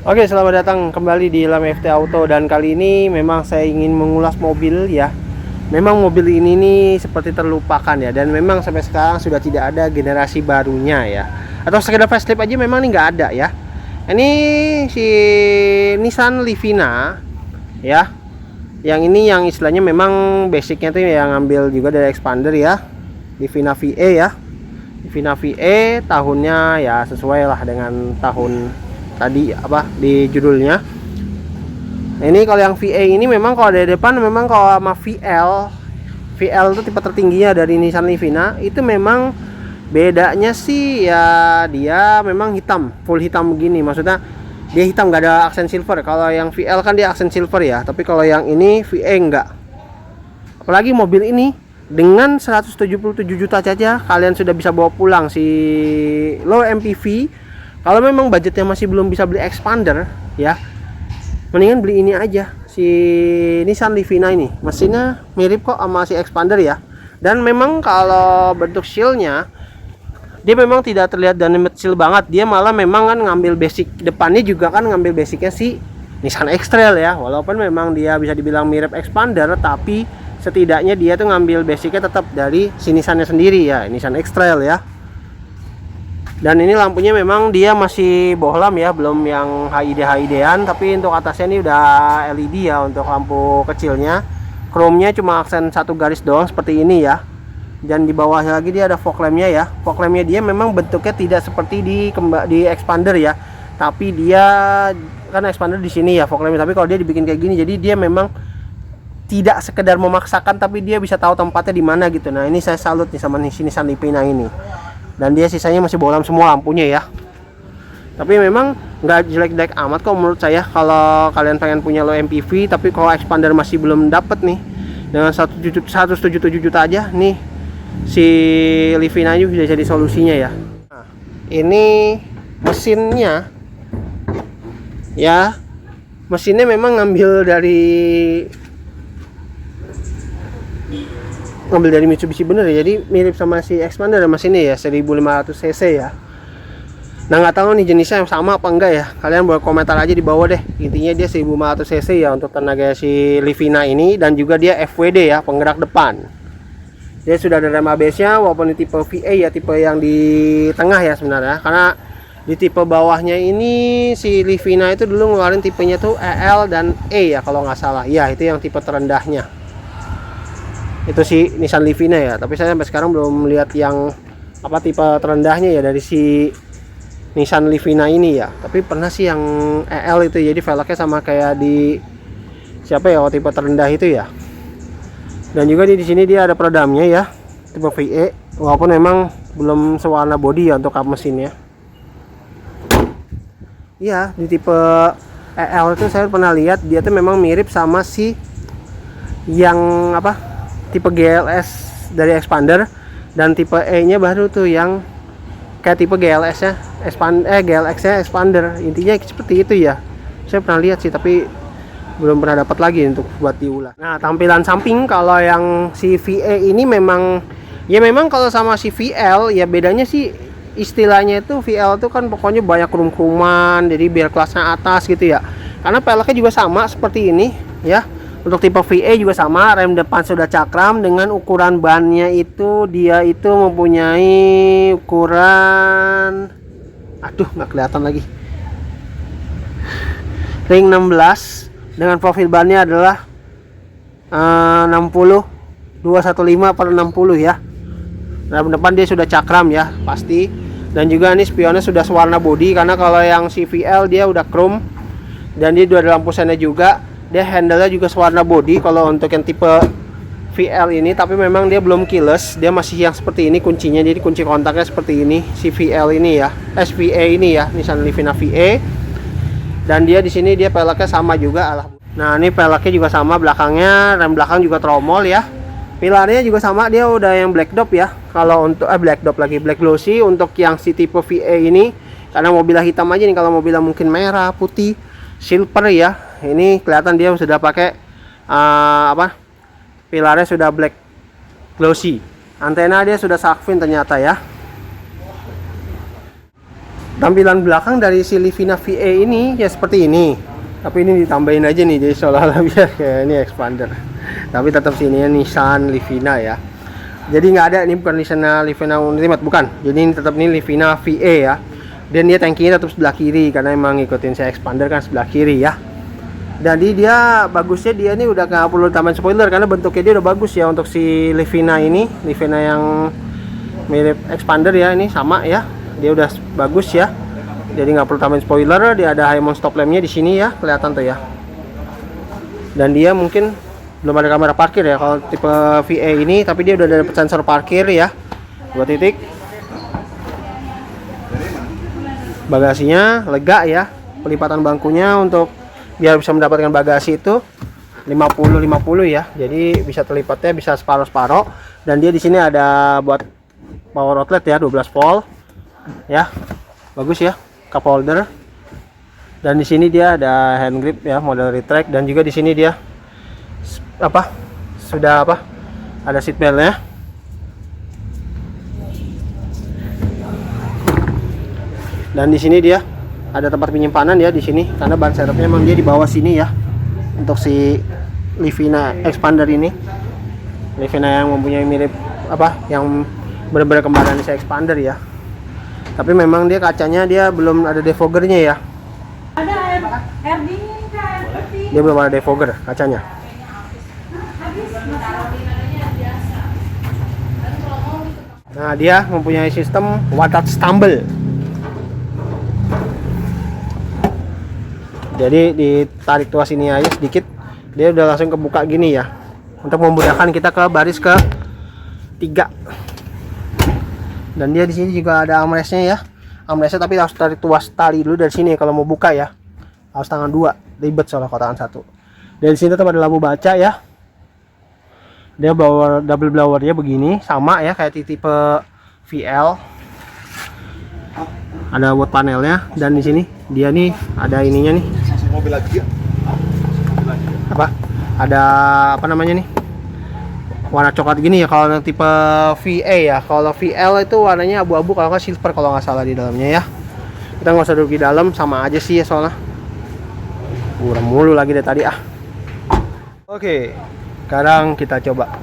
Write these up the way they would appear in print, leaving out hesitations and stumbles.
Oke, selamat datang kembali di Ilham FT Auto, dan kali ini memang saya ingin mengulas mobil ya. Memang mobil ini nih seperti terlupakan ya, dan memang sampai sekarang sudah tidak ada generasi barunya ya. Atau sekedar facelift aja memang ini nggak ada ya. Ini si Nissan Livina ya. Yang ini yang istilahnya memang basicnya tuh yang ngambil juga dari Expander ya. Livina VE ya. Livina VE tahunnya ya sesuai lah dengan tahun tadi apa di judulnya. Nah, ini kalau yang VA ini memang kalau dari depan memang kalau sama VL itu tipe tertingginya dari Nissan Livina itu memang bedanya sih ya, dia memang hitam, full hitam begini, maksudnya dia hitam, nggak ada aksen silver. Kalau yang VL kan dia aksen silver ya, tapi kalau yang ini VA enggak. Apalagi mobil ini dengan 177 juta saja kalian sudah bisa bawa pulang si low MPV. Kalau memang budgetnya masih belum bisa beli Expander ya, mendingan beli ini aja, si Nissan Livina ini. Mesinnya mirip kok sama si Expander ya. Dan memang kalau bentuk shieldnya dia memang tidak terlihat dynamic shield banget. Dia malah memang kan ngambil basic depannya juga kan ngambil basicnya si Nissan X-Trail ya. Walaupun memang dia bisa dibilang mirip Expander, tapi setidaknya dia tuh ngambil basicnya tetap dari si Nissannya sendiri ya, Nissan X-Trail ya. Dan ini lampunya memang dia masih bohlam ya, belum yang HID-an, tapi untuk atasnya ini udah LED ya untuk lampu kecilnya. Chrome-nya cuma aksen satu garis doang seperti ini ya. Dan di bawahnya lagi dia ada fog lamp-nya ya. Fog lamp-nya dia memang bentuknya tidak seperti di Expander ya. Tapi dia kan Expander di sini ya fog lamp-nya, tapi kalau dia dibikin kayak gini, jadi dia memang tidak sekedar memaksakan, tapi dia bisa tahu tempatnya di mana gitu. Nah, ini saya salut nih sama Nissan Livina ini. Dan dia sisanya masih bohlam semua lampunya ya. Tapi memang nggak jelek-jelek amat kok menurut saya. Kalau kalian pengen punya low MPV tapi kalau Expander masih belum dapet nih, dengan 177 juta aja nih si Livina ini bisa jadi solusinya ya. Nah, ini mesinnya ya, mesinnya memang ngambil dari Mitsubishi bener ya, jadi mirip sama si Expander mesinnya ya, 1500 cc ya. Nah, nggak tahu nih jenisnya yang sama apa enggak ya, kalian boleh komentar aja di bawah deh. Intinya dia 1500 cc ya untuk tenaga si Livina ini, dan juga dia FWD ya, penggerak depan. Dia sudah ada rem ABS-nya, walaupun di tipe VA ya, tipe yang di tengah ya sebenarnya, karena di tipe bawahnya ini si Livina itu dulu ngeluarin tipenya tuh EL dan E ya kalau nggak salah ya, itu yang tipe terendahnya itu si Nissan Livina ya. Tapi saya sampai sekarang belum melihat yang apa tipe terendahnya ya dari si Nissan Livina ini ya. Tapi pernah sih yang EL itu, jadi velgnya sama kayak di siapa ya, tipe terendah itu ya. Dan juga di sini dia ada peredamnya ya, tipe VE, walaupun memang belum sewarna body ya untuk kap mesinnya. Iya, di tipe EL itu saya pernah lihat dia tuh memang mirip sama si yang apa, tipe GLS dari Expander, dan tipe E nya baru tuh yang kayak tipe GLX nya Expander. Intinya seperti itu ya, saya pernah lihat sih tapi belum pernah dapat lagi untuk buat diulas. Nah, tampilan samping kalau yang si VE ini memang ya, memang kalau sama si VL ya bedanya sih istilahnya itu, VL itu kan pokoknya banyak krum-kruman, jadi biar kelasnya atas gitu ya. Karena peleknya juga sama seperti ini ya. Untuk tipe VA juga sama, rem depan sudah cakram, dengan ukuran bannya itu dia itu mempunyai ukuran, aduh nggak kelihatan lagi, ring 16, dengan profil bannya adalah 60 215/60 ya. Rem depan dia sudah cakram ya pasti, dan juga ini spionnya sudah sewarna body, karena kalau yang si VL dia udah chrome, dan dia udah ada lampu sennya juga. Dia handle-nya juga sewarna body kalau untuk yang tipe VL ini, tapi memang dia belum keyless, dia masih yang seperti ini kuncinya, jadi kunci kontaknya seperti ini si VL ini ya, SVA ini ya, Nissan Livina VA. Dan dia di sini dia peleknya sama juga. Nah, ini peleknya juga sama belakangnya, rem belakang juga tromol ya. Pilarnya juga sama, dia udah yang black dop ya. Kalau untuk black dop lagi, black glossy untuk yang si tipe VA ini, karena mobilnya hitam aja nih. Kalau mobilnya mungkin merah, putih, silver ya, ini kelihatan dia sudah pakai pilarnya sudah black glossy. Antena dia sudah shark fin ternyata ya. Tampilan belakang dari si Livina VA ini ya seperti ini, tapi ini ditambahin aja nih, jadi seolah-olah biar kayak ini expander, tapi tetap sini Nissan Livina ya. Jadi nggak ada, ini bukan Nissan Livina Ultimate, bukan. Jadi ini tetap ini Livina VA ya. Dan dia tankinya tetap sebelah kiri karena emang ngikutin saya expander kan sebelah kiri ya. Dan dia bagusnya dia ini udah nggak perlu tambahin spoiler karena bentuknya dia udah bagus ya untuk si Livina ini, Livina yang mirip expander ya, ini sama ya. Dia udah bagus ya. Jadi nggak perlu tambahin spoiler, dia ada Haemon stop lampnya di sini ya, kelihatan tuh ya. Dan dia mungkin belum ada kamera parkir ya kalau tipe VA ini, tapi dia udah ada sensor parkir ya, 2 titik. Bagasinya lega ya, pelipatan bangkunya untuk biar bisa mendapatkan bagasi itu 50-50 ya, jadi bisa terlipatnya bisa separuh-separuh. Dan dia di sini ada buat power outlet ya, 12 volt ya, bagus ya, cup holder. Dan di sini dia ada hand grip ya, model retract. Dan juga di sini dia ada seat beltnya. Dan di sini dia ada tempat penyimpanan ya di sini, karena ban serepnya memang dia di bawah sini ya untuk si Livina expander ini. Livina yang mempunyai mirip yang benar-benar kembaran si expander ya. Tapi memang dia kacanya dia belum ada defoggernya ya. Ada air dingin kan? Dia belum ada defogger kacanya. Nah, dia mempunyai sistem water stumble. Jadi ditarik tuas ini aja sedikit, dia udah langsung kebuka gini ya, untuk memudahkan kita ke baris ke 3. Dan dia di sini juga ada armrestnya ya, armrestnya tapi harus tarik tuas tali dulu dari sini kalau mau buka ya, harus tangan 2, ribet soalnya kalau tangan 1. Dan di sini tetap ada lampu baca ya, dia double blowernya begini sama ya kayak tipe VL. Ada watt panelnya, dan di sini dia nih ada ininya nih. Mobil lagi ya? Ada namanya nih? Warna coklat gini ya kalau tipe VA ya. Kalau VL itu warnanya abu-abu kalau nggak silver kalau nggak salah di dalamnya ya. Kita nggak usah duduk di dalam, sama aja sih ya soalnya. Buram mulu lagi dari tadi ah. Oke, sekarang kita coba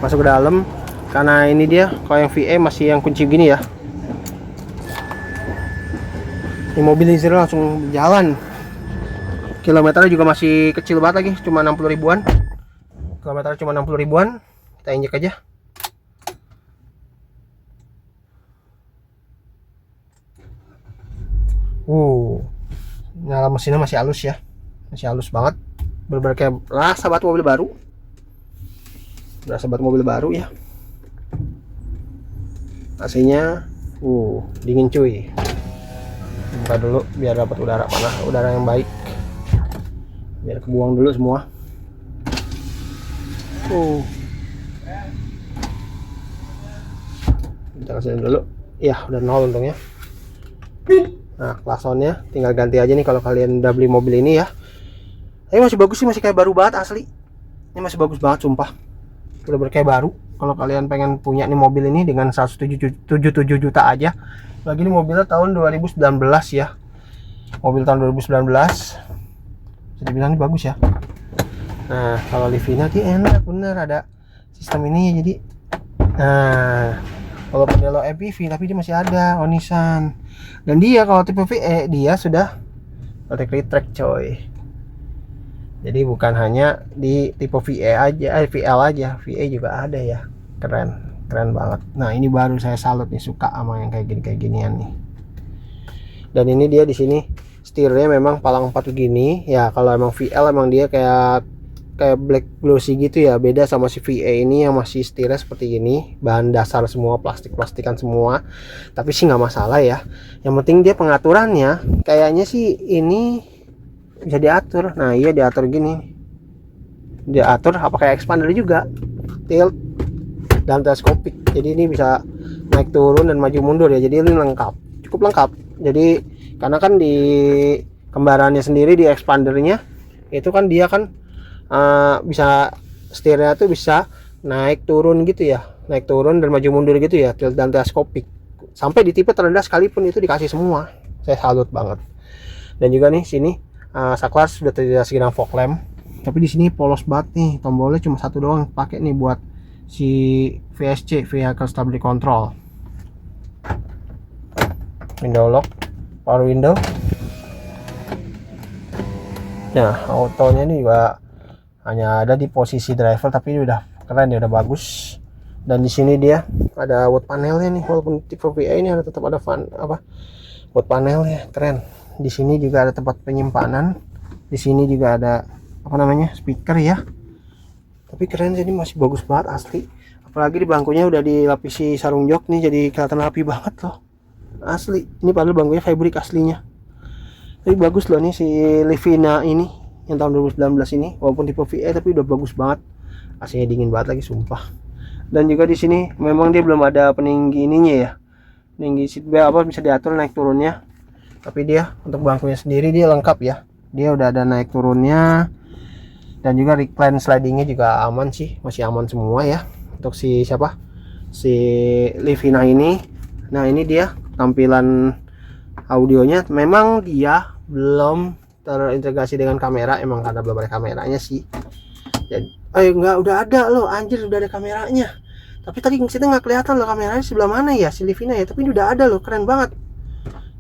masuk ke dalam. Karena ini dia kalau yang VA masih yang kunci gini ya. Ini mobil ini langsung jalan. Kilometernya juga masih kecil banget lagi, cuma 60 ribuan. Kilometernya cuma 60 ribuan. Kita injek aja. Nyala mesinnya masih halus ya. Masih halus banget. Bener-bener kayak rasa banget mobil baru. Berasa banget mobil baru ya. AC-nya dingin cuy. Buka dulu biar dapat udara panas, udara yang baik, biar kebuang dulu semua. Kita kasihin dulu ya, udah 0 untungnya. Nah, klaksonnya tinggal ganti aja nih kalau kalian udah beli mobil ini ya. Tapi masih bagus sih, masih kayak baru banget asli. Ini masih bagus banget sumpah, udah kayak baru. Kalau kalian pengen punya nih mobil ini dengan 177 juta aja. Lagi ini mobilnya tahun 2019 ya. Mobil tahun 2019. Jadi bilang ini bagus ya. Nah, kalau Livina dia enak bener, ada sistem ini jadi. Nah, kalau Modelo MPV tapi dia masih ada Nissan. Dan dia kalau tipe VE dia sudah retract coy. Jadi bukan hanya di tipe VA aja, VL aja, VA juga ada ya. Keren banget. Nah, ini baru saya salut nih, suka sama yang kayak ginian nih. Dan ini dia di sini setirnya memang palang 4 begini ya. Kalau emang VL emang dia kayak black glossy gitu ya, beda sama si VA ini yang masih setirnya seperti ini, bahan dasar semua, plastikan semua. Tapi sih nggak masalah ya, yang penting dia pengaturannya kayaknya sih ini bisa diatur. Nah iya, diatur gini, diatur apa kayak expander juga, tilt dan teleskopik. Jadi ini bisa naik turun dan maju mundur ya, jadi ini cukup lengkap. Jadi karena kan di kembarannya sendiri di expandernya itu kan dia kan bisa setirnya tuh bisa naik turun gitu ya, naik turun dan maju mundur gitu ya, tilt dan teleskopik. sampai di tipe terendah sekalipun itu dikasih semua. Saya salut banget. Dan juga nih sini saklar sudah terintegrasi dengan fog lamp, tapi di sini polos banget nih, tombolnya cuma satu doang pakai nih buat si VSC, Vehicle Stability Control. Window lock, power window. Nah, autonya ini juga hanya ada di posisi driver, tapi ini udah keren ya, udah bagus. Dan di sini dia ada wood panelnya nih, walaupun tipe VA ini ada tetap ada wood panelnya, keren. Di sini juga ada tempat penyimpanan. Di sini juga ada speaker ya. Tapi keren, jadi masih bagus banget asli. Apalagi di bangkunya udah dilapisi sarung jok nih, jadi kelihatan rapi banget loh. Asli. Ini padahal bangkunya fabric aslinya. Tapi bagus loh nih si Livina ini yang tahun 2019 ini, walaupun tipe VA tapi udah bagus banget. AC-nya dingin banget lagi sumpah. Dan juga di sini memang dia belum ada peninggi ininya ya. Peninggi seat belt bisa diatur naik turunnya. Tapi dia untuk bangkunya sendiri dia lengkap ya. Dia udah ada naik turunnya. Dan juga recline slidingnya juga aman sih, masih aman semua ya. Untuk si Livina ini. Nah, ini dia tampilan audionya. Memang dia belum terintegrasi dengan kamera, emang karena belum ada kameranya sih. Jadi, enggak, udah ada loh, anjir, udah ada kameranya. Tapi tadi kita nggak kelihatan loh kameranya sebelah mana ya si Livina ya. Tapi ini udah ada loh, keren banget.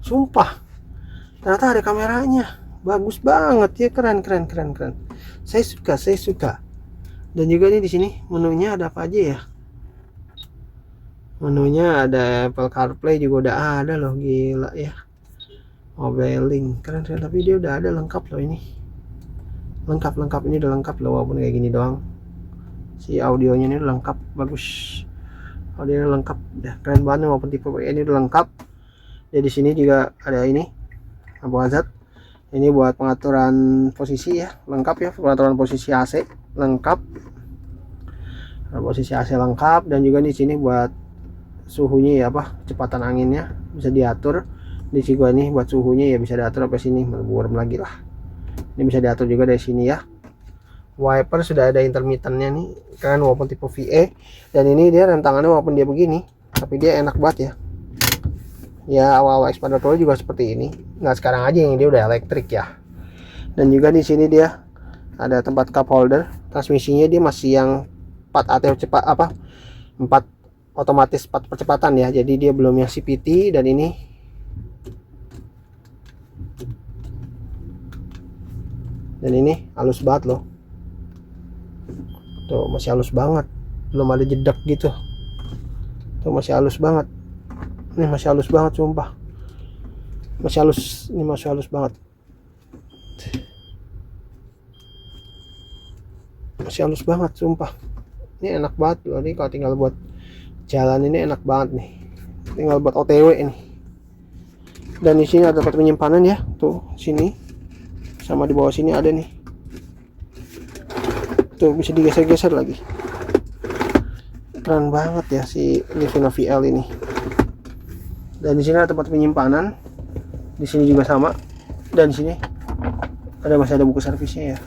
Sumpah. Ternyata ada kameranya. Bagus banget ya, keren. Saya suka. Dan juga nih di sini menunya ada apa aja ya? Menunya ada Apple CarPlay juga udah ada loh, gila ya. Mobile Link, keren, tapi dia udah ada lengkap loh ini. Lengkap ini udah lengkap loh, walaupun kayak gini doang. Si audionya ini udah lengkap, bagus. Audionya lengkap, udah keren banget walaupun tipe ini udah lengkap. Ya di sini juga ada ini lampu hazard. Ini buat pengaturan posisi ya, lengkap ya, pengaturan posisi AC lengkap. Posisi AC lengkap, dan juga di sini buat suhunya ya, kecepatan anginnya bisa diatur. Di sini gua nih buat suhunya ya bisa diatur sampai sini, buram lagi lah. Ini bisa diatur juga dari sini ya. Wiper sudah ada intermittennya nih, keren walaupun tipe VA. Dan ini dia rem tangannya walaupun dia begini, tapi dia enak banget ya. Ya awal-awal Xpander Pro juga seperti ini. Nah sekarang aja yang dia udah elektrik ya. Dan juga di sini dia ada tempat cup holder. Transmisinya dia masih yang 4 AT cepat 4 otomatis 4 percepatan ya. Jadi dia belum yang CVT. Dan ini halus banget loh. Tuh masih halus banget. Belum ada jedak gitu. Tuh masih halus banget. Ini masih halus banget sumpah. Masih halus, ini masih halus banget. Masih halus banget sumpah. Ini enak banget loh, ini kalau tinggal buat jalan ini enak banget nih. Tinggal buat OTW ini. Dan di sini ada tempat penyimpanan ya, tuh sini. Sama di bawah sini ada nih. Tuh bisa digeser-geser lagi. Keren banget ya si Livina VL ini. Dan di sini ada tempat penyimpanan. Di sini juga sama. Dan di sini masih ada buku servisnya ya.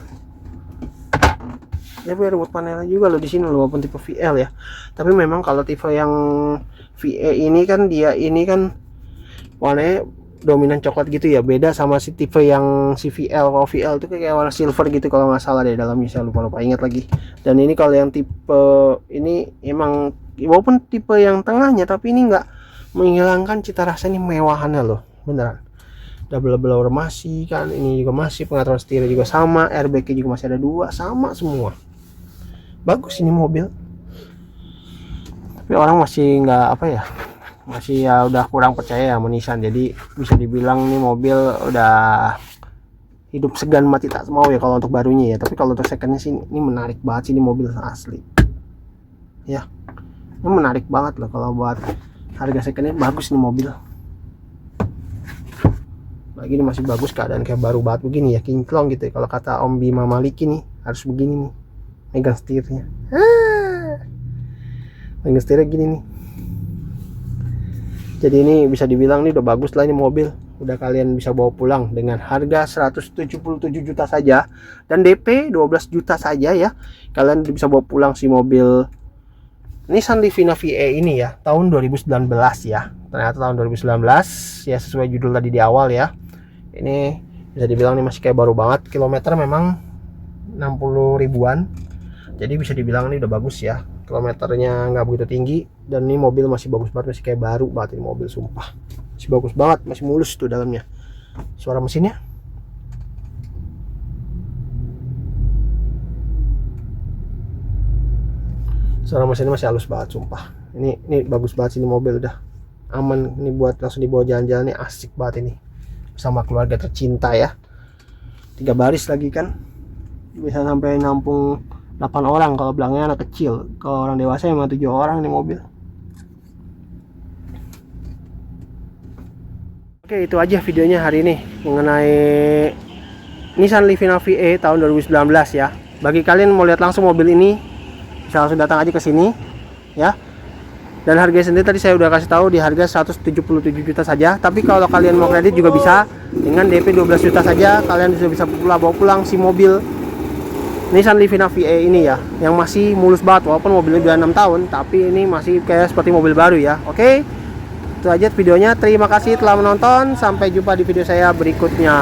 Ya ada buat panelnya juga loh di sini loh, walaupun tipe VL ya. Tapi memang kalau tipe yang VA ini kan dia ini kan warnanya dominan coklat gitu ya. Beda sama si tipe yang si VL. Kalau VL itu kayak warna silver gitu kalau nggak salah deh dalamnya, saya lupa ingat lagi. Dan ini kalau yang tipe ini emang walaupun tipe yang tengahnya, tapi ini nggak menghilangkan cita rasa ini mewahannya loh, beneran. Double blower masih kan, ini juga masih, pengaturan setir juga sama, airbag juga masih ada 2, sama semua. Bagus ini mobil. Tapi orang masih nggak masih ya udah kurang percaya sama Nissan. Jadi bisa dibilang nih mobil udah hidup segan mati tak mau ya kalau untuk barunya ya. Tapi kalau untuk secondnya sih ini menarik banget sih, ini mobil asli. Ya, ini menarik banget loh kalau buat harga secondnya, bagus nih mobil. Lagi ini masih bagus, keadaan kayak baru banget begini ya, kinclong gitu ya. Kalau kata Om Bima Maliki nih harus begini nih, megang setirnya. Megang setirnya gini nih. Jadi ini bisa dibilang nih udah bagus lah ini mobil. Udah kalian bisa bawa pulang dengan harga 177 juta saja dan DP 12 juta saja ya. Kalian bisa bawa pulang si mobil Nissan Livina VA ini ya, tahun 2019 ya. ternyata tahun 2019 ya, sesuai judul tadi di awal ya. Ini bisa dibilang nih masih kayak baru banget. Kilometer memang 60 ribuan, jadi bisa dibilang ini udah bagus ya. Kilometernya nggak begitu tinggi, dan ini mobil masih bagus banget, masih kayak baru banget ini mobil, sumpah masih bagus banget, masih mulus tuh dalamnya. Suara mesinnya, masih halus banget, sumpah. Ini bagus banget sih, ini mobil udah aman ini buat langsung dibawa jalan-jalan, nih asik banget ini sama keluarga tercinta ya. 3 baris lagi kan, bisa sampai nampung 8 orang kalau belakangnya anak kecil. Kalau orang dewasa memang 7 orang nih mobil. Oke, itu aja videonya hari ini mengenai Nissan Livina VE tahun 2019 ya. Bagi kalian mau lihat langsung mobil ini, bisa langsung datang aja ke sini ya. Dan harga sendiri tadi saya udah kasih tahu di harga 177 juta saja. Tapi kalau kalian mau kredit juga bisa, dengan DP 12 juta saja kalian sudah bisa bawa pulang si mobil Nissan Livina VE ini ya, yang masih mulus banget. Walaupun mobilnya udah 6 tahun, tapi ini masih kayak seperti mobil baru ya. Oke, itu aja videonya. Terima kasih telah menonton, sampai jumpa di video saya berikutnya.